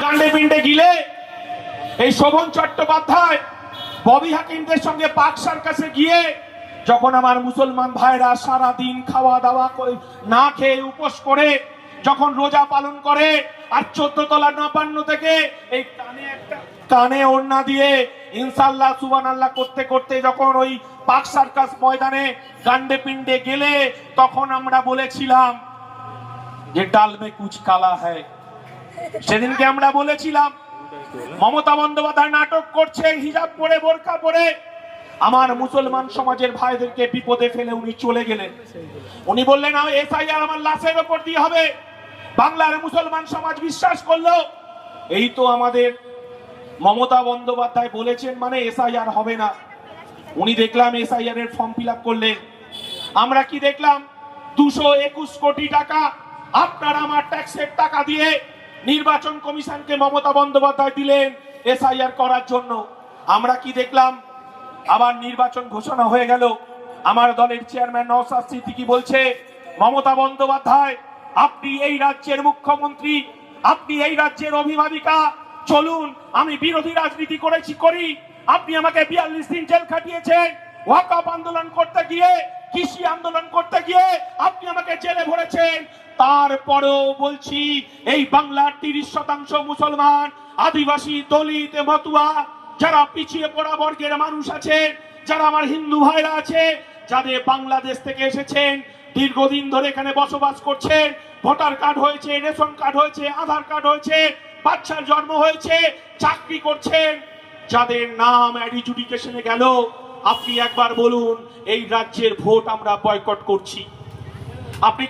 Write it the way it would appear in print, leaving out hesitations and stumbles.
কাণ্ডে পিণ্ডে গিলে এই শোভন চট্টোপাধ্যায় ববি হাকিমদের সঙ্গে পাক সার্কাসে গিয়ে যখন আমার মুসলমান ভাইরা সারা দিন খাওয়া দাওয়া করে না খেয়ে উপোস করে যখন রোজা পালন করে আর 14 তলা নবান্ন থেকে এই কানে ওড়না দিয়ে ইনশাআল্লাহ সুবহানাল্লাহ করতে করতে যখন ওই পাক সার্কাস ময়দানে কাণ্ডে পিণ্ডে গেলে তখন আমরা বলেছিলাম যে ডাল মে কুছ কালা হ্যায়। সেদিনকে আমরা বলেছিলাম মমতা বন্দ্যোপাধ্যায় নাটক করছে হিজাব পরে বোরকা পরে আমার মুসলমান সমাজের ভাইদেরকে বিপদে ফেলে উনি চলে গেলেন। উনি বললেন এসআইআর আমার লাশের উপর দিয়ে হবে। বাংলার মুসলমান সমাজ বিশ্বাস করলো এই তো আমাদের মমতা বন্দ্যোপাধ্যায় বলেছেন মানে এসআইআর হবে না। উনি দেখলাম এসআইআর এর ফর্ম ফিল আপ করলেন। আমরা কি দেখলাম 221 কোটি টাকা আপনার আমার ট্যাক্সের টাকা দিয়ে নির্বাচন কমিশনকে মমতা বন্দ্যোপাধ্যায় দিলেন এসআইআর করার জন্য। আমরা কি দেখলাম আবার নির্বাচন ঘোষণা হয়ে গেল। আমার দলের চেয়ারম্যান নওশাদ সিদ্দিকী বলছে মমতা বন্দ্যোপাধ্যায় আপনি এই রাজ্যের মুখ্যমন্ত্রী, আপনি এই রাজ্যের অভিভাবিকা, চলুন আমি বিরোধী রাজনীতি করি। আপনি আমাকে 42 দিন জেল খাটিয়েছেন, ওয়াকফ আন্দোলন করতে গিয়ে, কৃষি আন্দোলন করতে গিয়ে আপনি আমাকে জেলে ভরেছেন। তারপরেও বলছি এই বাংলার 30% মুসলমান, আদিবাসী, দলিত, মতুয়া, যারা পিছিয়ে পড়া বর্গের মানুষ আছে, যারা আমার হিন্দু ভাইরা আছে, যাদের বাংলাদেশ থেকে এসেছেন, দীর্ঘদিন ধরে এখানে বসবাস করছেন, ভোটার কার্ড হয়েছে, রেশন কার্ড হয়েছে, আধার কার্ড হয়েছে, বাচ্চার জন্ম হয়েছে, চাকরি করছেন, যাদের নাম অ্যাডিজুডিকেশনে গেল, আপনি একবার বলুন এই রাজ্যের ভোট আমরা বয়কট করছি। আপনি